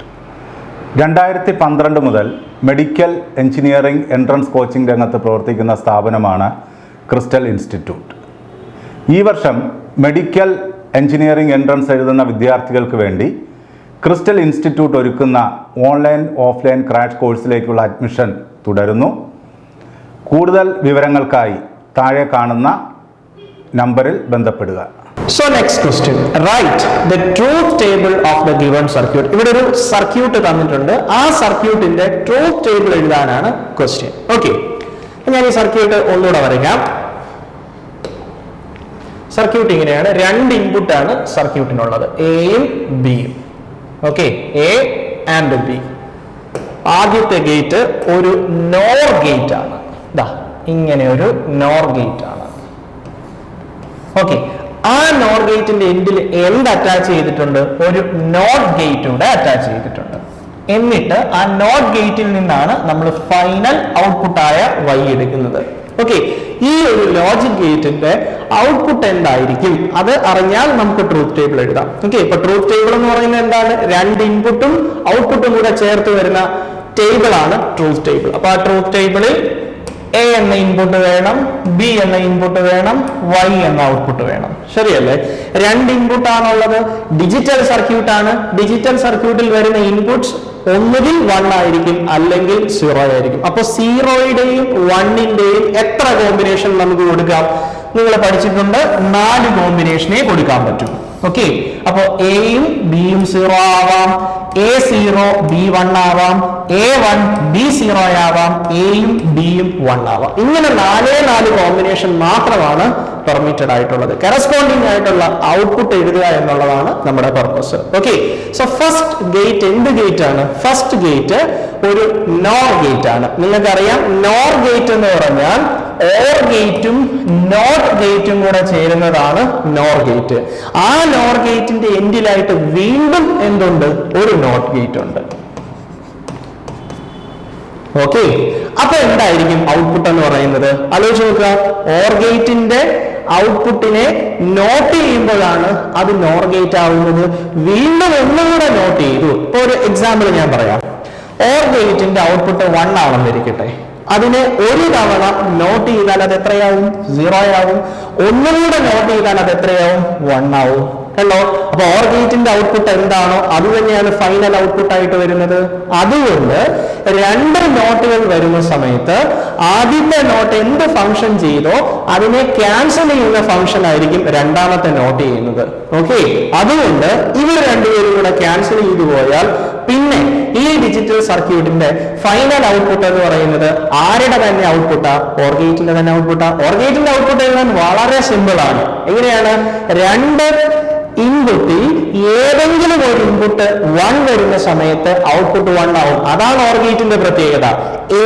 2012 മുതൽ മെഡിക്കൽ എഞ്ചിനീയറിംഗ് എൻട്രൻസ് കോച്ചിംഗ് രംഗത്ത് പ്രവർത്തിക്കുന്ന സ്ഥാപനമാണ് ക്രിസ്റ്റൽ ഇൻസ്റ്റിറ്റ്യൂട്ട്. ഈ വർഷം മെഡിക്കൽ എഞ്ചിനീയറിംഗ് എൻട്രൻസ് എഴുതുന്ന വിദ്യാർത്ഥികൾക്ക് വേണ്ടി ക്രിസ്റ്റൽ ഇൻസ്റ്റിറ്റ്യൂട്ട് ഒരുക്കുന്ന ഓൺലൈൻ ഓഫ്ലൈൻ ക്രാഷ് കോഴ്സിലേക്കുള്ള അഡ്മിഷൻ തുടരുന്നു. കൂടുതൽ വിവരങ്ങൾക്കായി താഴെ കാണുന്ന നമ്പറിൽ ബന്ധപ്പെടുക.
So next question, write the truth table of the given circuit. ഇവിടെ ഒരു സർക്യൂട്ട് തന്നിട്ടുണ്ട്. ആ സർക്യൂട്ടിന്റെ ട്രൂത്ത് ടേബിൾ എഴുതാനാണ് ക്വസ്റ്റ്യൻ. ഓക്കെ, ഞാൻ ഈ സർക്യൂട്ട് ഒന്നുകൂടെ വരയ്ക്കാം. സർക്യൂട്ട് ഇങ്ങനെയാണ്. 2 ഇൻപുട്ട് ആണ് സർക്യൂട്ടിനുള്ളത്, എയും ബിയും. Okay, A and B. ആദ്യത്തെ ഗേറ്റ് ഒരു നോർ ഗേറ്റ് ആണ്. ഇങ്ങനെ ഒരു നോർ ഗേറ്റ് ആണ്. ഓക്കെ, ആ നോർ ഗേറ്റിന്റെ എൻഡിൽ എന്ത് അറ്റാച്ച് ചെയ്തിട്ടുണ്ട്? ഒരു നോട്ട് ഗേറ്റ് കൂടെ അറ്റാച്ച് ചെയ്തിട്ടുണ്ട്. എന്നിട്ട് ആ നോട്ട് ഗേറ്റിൽ നിന്നാണ് നമ്മൾ ഫൈനൽ ഔട്ട്പുട്ടായ y എടുക്കുന്നത്. ഓക്കെ, ഈ ഒരു ലോജിക് ഗേറ്റിന്റെ ഔട്ട്പുട്ട് എന്തായിരിക്കും അത് അറിഞ്ഞാൽ നമുക്ക് ട്രൂത്ത് ടേബിൾ എഴുതാം. ഓക്കെ, ഇപ്പൊ ട്രൂത്ത് ടേബിൾ എന്ന് പറയുന്നത് എന്താണ്? 2 ഇൻപുട്ടും ഔട്ട്പുട്ടും കൂടെ ചേർത്ത് വരുന്ന ടേബിൾ ആണ് ട്രൂത്ത് ടേബിൾ. അപ്പൊ ആ ട്രൂത്ത് ടേബിളിൽ എ എന്ന ഇൻപുട്ട് വേണം, ബി എന്ന ഇൻപുട്ട് വേണം, y എന്ന ഔട്ട്പുട്ട് വേണം. ശരിയല്ലേ? 2 ഇൻപുട്ട് ആണുള്ളത്. ഡിജിറ്റൽ സർക്യൂട്ട് ആണ്. ഡിജിറ്റൽ സർക്യൂട്ടിൽ വരുന്ന ഇൻപുട്സ് ഒന്നുകിൽ 1 ആയിരിക്കും അല്ലെങ്കിൽ 0 ആയിരിക്കും. അപ്പൊ 0യുടെയും 1ന്റെയും എത്ര കോമ്പിനേഷൻ നമുക്ക് കൊടുക്കാം? നിങ്ങൾ പഠിച്ചിട്ടുണ്ട് 4 കോമ്പിനേഷനെ കൊടുക്കാൻ പറ്റും. ഓക്കെ, അപ്പൊ എയും ബിയും 0 ആവാം, A0 B1 ആവാം, A1 B0 ആവാം, എയും ബിയും 1 ആവാം. ഇങ്ങനെ 4 കോമ്പിനേഷൻ മാത്രമാണ് പെർമിറ്റഡ് ആയിട്ടുള്ളത്. കറസ്പോണ്ടിങ് ആയിട്ടുള്ള ഔട്ട്പുട്ട് എഴുതുക എന്നുള്ളതാണ് നമ്മുടെ purpose. Okay, so first gate എന്ത് ഗേറ്റ് ആണ്? ഫസ്റ്റ് ഗേറ്റ് ഒരു നോർ ഗേറ്റ് ആണ്. നിങ്ങൾക്കറിയാം നോർ ഗേറ്റ് എന്ന് പറഞ്ഞാൽ ഓർ ഗേറ്റും നോട്ട് ഗേറ്റും കൂടെ ചേരുന്നതാണ് നോർ ഗേറ്റ്. ആ നോർ ഗേറ്റിന്റെ എൻഡിലായിട്ട് വീണ്ടും എന്തുണ്ട്? ഒരു നോട്ട് ഗേറ്റ് ഉണ്ട്. ഓക്കെ, അപ്പൊ എന്തായിരിക്കും ഔട്ട്പുട്ട് എന്ന് പറയുന്നത്? ആലോചിച്ച് നോക്കുക. ഓർ ഗേറ്റിന്റെ ഔട്ട്പുട്ടിനെ നോട്ട് ചെയ്യുമ്പോഴാണ് അത് നോർ ഗേറ്റ് ആവുന്നത്. വീണ്ടും ഒന്നുകൂടെ നോട്ട് ചെയ്തു. ഇപ്പൊ ഒരു എക്സാമ്പിൾ ഞാൻ പറയാം. ഓർ ഗേറ്റിന്റെ ഔട്ട്പുട്ട് 1 ആണെന്നിരിക്കട്ടെ. അതിനെ ഒരു തവണ നോട്ട് ചെയ്താൽ അത് എത്രയാവും? 0 ആവും. ഒന്നുകൂടെ നോട്ട് ചെയ്താൽ അത് എത്രയാവും? 1 ആവും. കണ്ടോ? അപ്പൊ ഓർ ഗേറ്റിന്റെ ഔട്ട്പുട്ട് എന്താണോ അത് തന്നെയാണ് ഫൈനൽ ഔട്ട്പുട്ട് ആയിട്ട് വരുന്നത്. അതുകൊണ്ട് 2 നോട്ടുകൾ വരുന്ന സമയത്ത് ആദ്യത്തെ നോട്ട് എന്ത് ഫംഗ്ഷൻ ചെയ്തോ അതിനെ ക്യാൻസൽ ചെയ്യുന്ന ഫംഗ്ഷൻ ആയിരിക്കും രണ്ടാമത്തെ നോട്ട് ചെയ്യുന്നത്. ഓക്കെ, അതുകൊണ്ട് ഇവർ രണ്ടുപേരും കൂടെ ക്യാൻസൽ ചെയ്തു പോയാൽ പിന്നെ ഈ ഡിജിറ്റൽ സർക്യൂട്ടിന്റെ ഫൈനൽ ഔട്ട്പുട്ട് എന്ന് പറയുന്നത് ആരുടെ തന്നെ ഔട്ട്പുട്ടാ? ഓർ ഗേറ്റിന്റെ തന്നെ ഔട്ട്പുട്ടാ. ഓർ ഗേറ്റിന്റെ ഔട്ട്പുട്ട് എഴുതാൻ വളരെ സിമ്പിൾ ആണ്. എങ്ങനെയാണ്? 2 ഇൻപുട്ടിൽ ഏതെങ്കിലും ഒരു ഇൻപുട്ട് 1 വരുന്ന സമയത്ത് ഔട്ട്പുട്ട് 1 ആവും. അതാണ് ഓർ ഗേറ്റിന്റെ പ്രത്യേകത. എ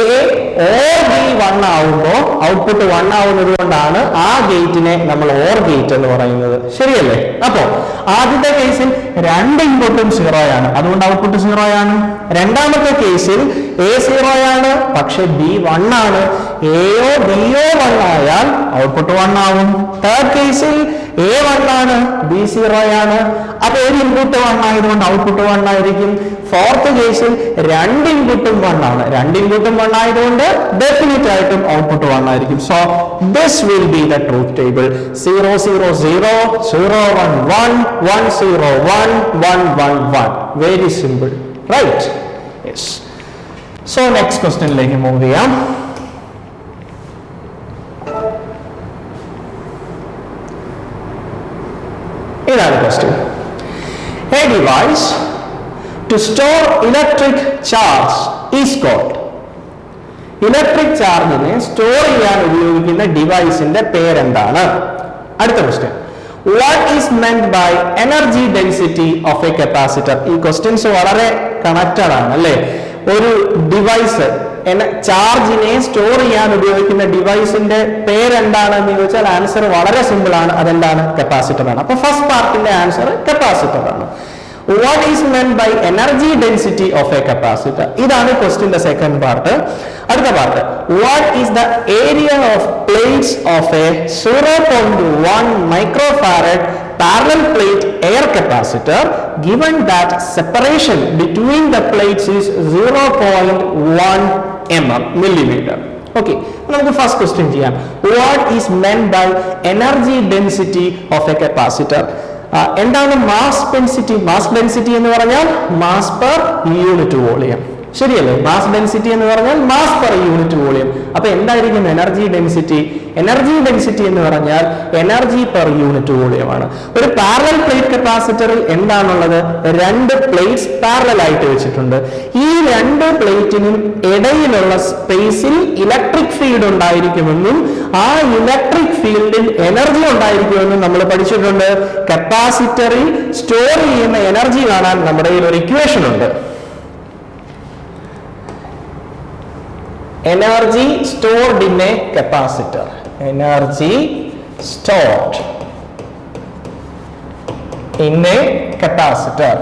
ഓർ ബി 1 ആവുമ്പോൾ ഔട്ട്പുട്ട് 1 ആവുന്നത് കൊണ്ടാണ് ആ ഗേറ്റിനെ നമ്മൾ ഓർ ഗേറ്റ് എന്ന് പറയുന്നത്. ശരിയല്ലേ? അപ്പോ ആദ്യത്തെ കേസിൽ 2 ഇൻപുട്ടും 0 ആണ്, അതുകൊണ്ട് ഔട്ട്പുട്ട് 0 ആണ്. രണ്ടാമത്തെ കേസിൽ എ 0 ആണ്, പക്ഷെ ബി 1 ആണ്. എയോ ബിയോ 1 ആയാൽ ഔട്ട്പുട്ട് 1 ആവും. തേർഡ് കേസിൽ എ 1 ആണ്, ബി 0 ആണ്. അപ്പൊ ഒരു ഇൻപുട്ട് 1 ആയതുകൊണ്ട് ഔട്ട്പുട്ട് 1 ആയിരിക്കും. ഫോർത്ത് കേസിൽ 2 ഇൻപുട്ടും 1 ആണ്. 2 ഇൻപുട്ടും 1 ആയതുകൊണ്ട് ഡെഫിനറ്റ് ആയിട്ടും ഔട്ട്പുട്ട് 1 ആയിരിക്കും. So this will B the truth table. 0 0 0 0 1 1 1 0 1 1 1 1. Very simple, right? Yes. So next ക്വസ്റ്റ്യനിലേക്ക് മൂവ് ചെയ്യാം. ഇതാണ് question. A device to store electric charge is called. Electric ചാർജിനെ സ്റ്റോർ ചെയ്യാൻ ഉപയോഗിക്കുന്ന ഡിവൈസിന്റെ പേരെന്താണ്? അടുത്ത question. What is meant by energy density of a capacitor? ഈ ക്വസ്റ്റ്യൻസ് വളരെ കണക്റ്റഡ് ആണ് അല്ലേ? ഒരു ഡിവൈസ് ചാർജിനെ സ്റ്റോർ ചെയ്യാൻ ഉപയോഗിക്കുന്ന ഡിവൈസിന്റെ പേരെന്താണെന്ന് ചോദിച്ചാൽ ആൻസർ വളരെ സിമ്പിൾ ആണ്. അതെന്താണ്? കപ്പാസിറ്റർ ആണ്. അപ്പൊ ഫസ്റ്റ് പാർട്ടിന്റെ ആൻസർ കപ്പാസിറ്റർ ആണ്. What is meant by energy density of a capacitor? ഇതാണ് ക്വസ്റ്റ്യന്റെ സെക്കൻഡ് പാർട്ട്. അടുത്ത part. What is the area of plates of a 0.1 microfarad parallel plate air capacitor given that separation between the plates is 0.1 millimeter? Okay, നമുക്ക് first question ചെയ്യാം. What is meant by energy density of a capacitor? എന്താണ് mass density? Mass density എന്ന് പറഞ്ഞാൽ mass per unit volume. ശരിയല്ലേ? Mass density എന്ന് പറഞ്ഞാൽ mass per unit volume. അപ്പൊ എന്തായിരിക്കും എനർജി ഡെൻസിറ്റി? എനർജി ഡെൻസിറ്റി എന്ന് പറഞ്ഞാൽ എനർജി പെർ യൂണിറ്റ് വോളിയം ആണ്. ഒരു പാരലൽ പ്ലേറ്റ് കപ്പാസിറ്ററിൽ എന്താണുള്ളത്? 2 പ്ലേറ്റ്സ് പാരലൽ ആയിട്ട് വെച്ചിട്ടുണ്ട്. ഈ 2 പ്ലേറ്റിനും ഇടയിലുള്ള സ്പേസിൽ ഇലക്ട്രിക് ഫീൽഡ് ഉണ്ടായിരിക്കുമെന്നും ആ ഇലക്ട്രിക് ഫീൽഡിൽ എനർജി ഉണ്ടായിരിക്കുമെന്നും നമ്മൾ പഠിച്ചിട്ടുണ്ട്. കപ്പാസിറ്ററിൽ സ്റ്റോർ ചെയ്യുന്ന എനർജി കാണാൻ നമ്മുടെ കയ്യിൽ ഒരു ഇക്വേഷൻ ഉണ്ട്. Energy stored in a capacitor. Energy stored in a capacitor.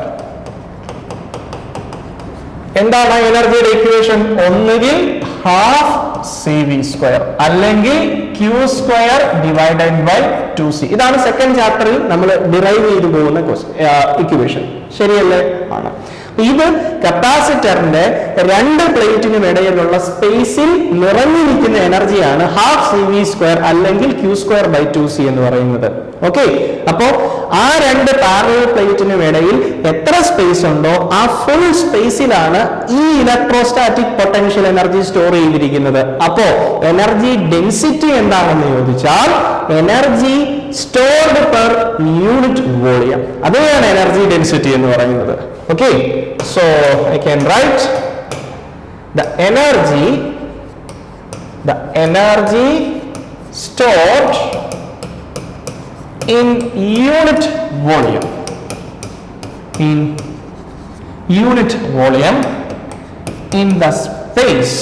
എന്താണ് എനർജിയുടെ ഇക്വേഷൻ? ഒന്നുകിൽ ഹാഫ് CV² അല്ലെങ്കിൽ Q² ഡിവൈഡഡ് ബൈ 2C. ഇതാണ് സെക്കൻഡ് ചാപ്റ്ററിൽ നമ്മൾ ഡിറൈവ് ചെയ്തു പോകുന്ന ഇക്വേഷൻ. ശരിയല്ലേ? ആണ്. ഇത് കപ്പാസിറ്ററിന്റെ 2 പ്ലേറ്റിനും ഇടയിലുള്ള സ്പേസിൽ നിറഞ്ഞിരിക്കുന്ന എനർജിയാണ് ഹാഫ് CV² അല്ലെങ്കിൽ Q² ബൈ 2C എന്ന് പറയുന്നത്. ഓക്കെ, അപ്പോ ആ 2 പാരലൽ പ്ലേറ്റിനും ഇടയിൽ എത്ര സ്പേസ് ഉണ്ടോ ആ ഫുൾ സ്പേസിലാണ് ഈ ഇലക്ട്രോസ്റ്റാറ്റിക് പൊട്ടൻഷ്യൽ എനർജി സ്റ്റോർ ചെയ്തിരിക്കുന്നത്. അപ്പോ എനർജി ഡെൻസിറ്റി എന്താണെന്ന് ചോദിച്ചാൽ energy stored per unit volume, അതാണ് എനർജി ഡെൻസിറ്റി എന്ന് പറയുന്നത്. Okay, so I can write the energy stored in unit volume in the space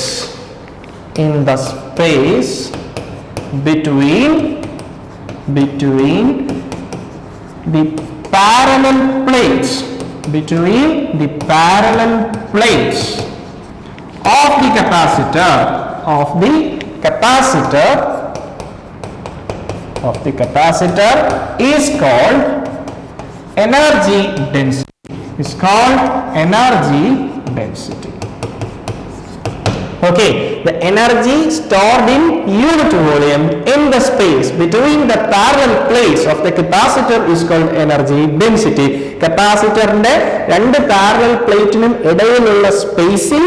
between the parallel plates of the capacitor is called energy density. Okay, the energy stored in unit volume in the space between the parallel plates of the capacitor is called energy density. കപ്പാസിറ്ററിന്റെ രണ്ട് parallel പ്ലേറ്റിനും ഇടയിലുള്ള സ്പേസിൽ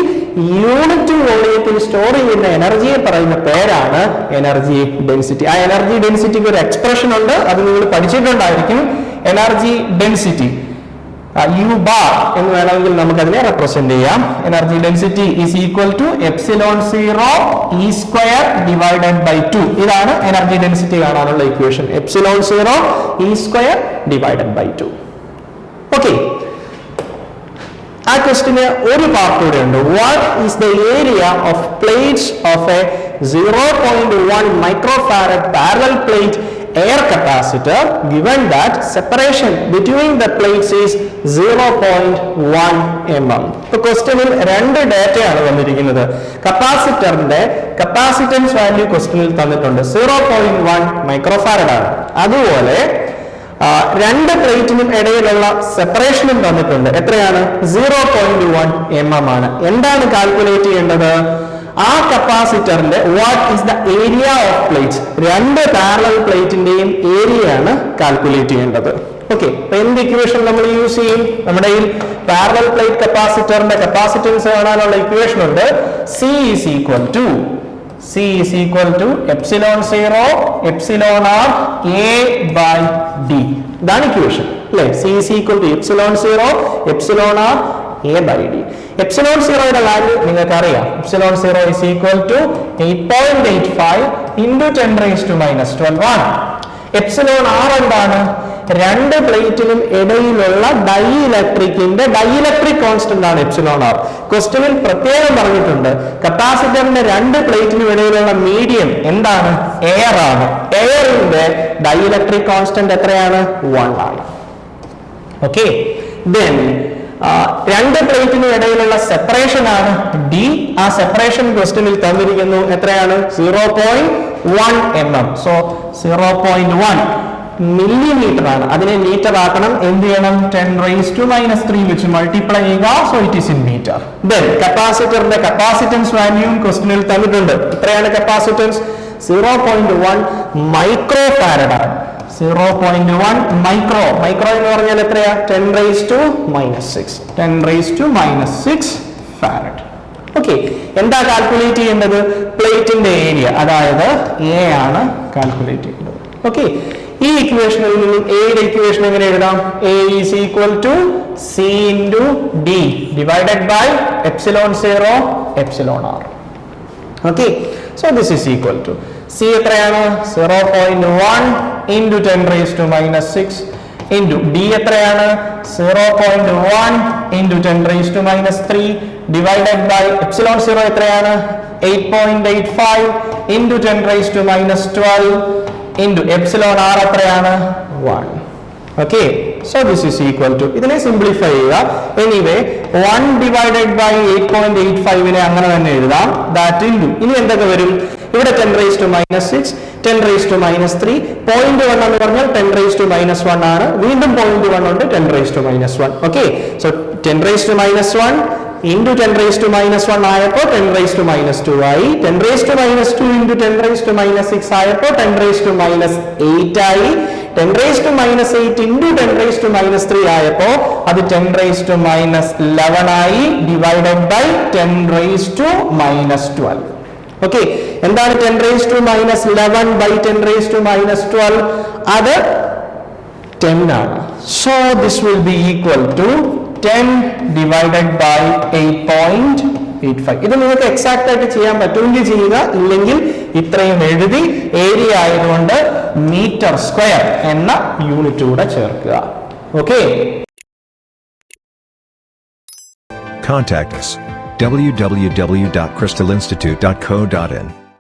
unit വോളിയത്തിൽ store ചെയ്യുന്ന എനർജിയെ പറയുന്ന പേരാണ് energy density. ആ എനർജി ഡെൻസിറ്റിക്ക് ഒരു എക്സ്പ്രഷൻ ഉണ്ട്, അത് നിങ്ങൾ പഠിച്ചിട്ടുണ്ടായിരിക്കും. എനർജി ഡെൻസിറ്റി U bar എന്ന് വേണമെങ്കിൽ നമുക്ക് അതിനെ റെപ്രസെന്റ് ചെയ്യാം. Energy density is equal to epsilon 0 E square divided by 2. ഇതാണ് എനർജി ഡെൻസിറ്റി കാണാനുള്ള equation. Epsilon 0 E square divided by 2. Okay, ആ ക്വസ്റ്റിന് ഒരു പാർട്ട് കൂടെ ഉണ്ട്. What is the area of plates of a 0.1 microfarad parallel plate air capacitor given that separation between the plates is 0.1 mm. ഇപ്പോൾ ക്വസ്റ്റ്യനിൽ രണ്ട് ഡേറ്റയാണ് തന്നിരിക്കുന്നത്. കപ്പാസിറ്ററിന്റെ കപ്പാസിറ്റൻസ് വാല്യൂ ക്വസ്റ്റ്യനിൽ തന്നിട്ടുണ്ട് 0.1 മൈക്രോഫാരഡ് ആണ്. അതുപോലെ രണ്ട് പ്ലേറ്റിനും ഇടയിലുള്ള സെപ്പറേഷനും തന്നിട്ടുണ്ട്. എത്രയാണ്? 0.1 mm ആണ്. എന്താണ് കാൽക്കുലേറ്റ് ചെയ്യേണ്ടത്? ആ കപ്പാസിറ്ററിന്റെ what is the area of plates, രണ്ട് പാരലൽ പ്ലേറ്റിന്റെയും ഏരിയയാണ് കാൽക്കുലേറ്റ് ചെയ്യേണ്ടത്. ഓക്കെ, എന്ത് ഇക്വേഷൻ നമ്മൾ യൂസ് ചെയ്യും? നമ്മുടെ ഈ പാരലൽ പ്ലേറ്റ് കപ്പാസിറ്ററിന്റെ കപ്പാസിറ്റൻസ് കാണാനുള്ള ഇക്വേഷൻ ഉണ്ട്. C is equal to epsilon 0 epsilon r a by d. ഇതാണ് ഇക്വേഷൻ അല്ലേ? C is equal to epsilon 0 epsilon r a by d. Epsilon 0യുടെ വാല്യൂ നിങ്ങൾക്ക് അറിയാം. Epsilon 0 is equal to 8.85 into 10 raised to minus 12 ആണ്. Epsilon r എന്താണ്? രണ്ട് പ്ലേറ്റിനും ഇടയിലുള്ള dielectric constant ആണ് എപ്സിലോൺ r. ക്വസ്റ്റ്യനിൽ പ്രത്യേകം പറഞ്ഞിട്ടുണ്ട് കപ്പാസിറ്ററിന്റെ രണ്ട് പ്ലേറ്റിനും ഇടയിലുള്ള മീഡിയം എന്താണ്? എയർ ആണ്. എയറിന്റെ ഡൈഇലക്ട്രിക് കോൺസ്റ്റന്റ് എത്രയാണ്? 1 ആണ്. ഓക്കെ, ദെൻ രണ്ട് പ്ലേറ്റിനും ഇടയിലുള്ള സെപ്പറേഷൻ ആണ് d. ആ സെപ്പറേഷൻ ക്വസ്റ്റ്യനിൽ തന്നിരിക്കുന്നു. എത്രയാണ്? 0.1 mm. സോ 0.1 മില്ലിമീറ്റർ ആണ്. അതിനെ മീറ്റർ ആക്കണം. എന്ത് ചെയ്യണം? 10 raised to minus 3 വെച്ച് മൾട്ടിപ്ലൈ ചെയ്യുക. So it is in metre. Then കപ്പാസിറ്ററിന്റെ കപ്പാസിറ്റൻസ് വാല്യൂ ക്വസ്റ്റ്യനിൽ തന്നിട്ടുണ്ട്. എത്രയാണ് കപ്പാസിറ്റൻസ്? 0.1 മൈക്രോ ഫാരഡ് ആണ്. 0.1 മൈക്രോ എന്ന് പറഞ്ഞാൽ എത്രയാ? 10 raised to minus 6 farad. Okay, എന്താ കാൽക്കുലേറ്റ് ചെയ്യേണ്ടത്? പ്ലേറ്റിന്റെ ഏരിയ, അതായത് എ ആണ് കാൽക്കുലേറ്റ് ചെയ്യേണ്ടത്. ഓക്കെ, ഈ ഇക്വേഷനിൽ നിന്നും എയുടെ ഇക്വേഷൻ എങ്ങനെ എഴുതാം? A is equal to C into D divided by epsilon 0 epsilon r. Okay, so this is equal to C എത്രയാണ്? 0.1 into 10 raised to minus 6 into D എത്രയാണ്? 0.1 into 10 raised to minus 3 divided by epsilon 0 എത്രയാണ്? 8.85 into 10 raised to minus 12 into epsilon r എത്രയാണ്? 1. Okay, so this is equal to, ഇതിനെ simplify ചെയ്യുക. Anyway 1 divided by 8.85 അങ്ങനെ തന്നെ എഴുതാം. That into ഇനി എന്തൊക്കെ വരും? ഇവിടെ 10 raised to minus 6, 10 raised to minus 3, 0.1 എന്ന് പറഞ്ഞാൽ 10 raised to minus 1 ആണ്. വീണ്ടും 0.1 ഉണ്ട്, 10 raised to minus 1. Okay, so 10 raised to minus 1 into 10 raised to minus 1 ആയപ്പോൾ 10 raised to minus 2 ആയി. 10 raised to minus 2 into 10 raised to minus 6 ആയപ്പോൾ 10 raised to minus 8 ആയി. 10⁻⁸ into 10⁻³ ആയപ്പോ അത് 10⁻⁻11 ആയി ഡിവൈഡഡ് ബൈ 10⁻⁻12. ഓക്കെ, എന്താണ് 10⁻⁻11 ബൈ 10⁻⁻12? അത് 10 ആണ്. So this will be equal to 10 divided by 8.85. ഇത് നിങ്ങൾക്ക് എക്സാക്ട് ആയിട്ട് ചെയ്യാൻ പറ്റുമെങ്കിൽ ചെയ്യുക, ഇല്ലെങ്കിൽ ഇത്രയും എഴുതി ഏരിയ ആയതുകൊണ്ട് മീറ്റർ സ്ക്വയർ എന്ന യൂണിറ്റ് കൂടെ ചേർക്കുക. Okay,
Contact us www.crystalinstitute.co.in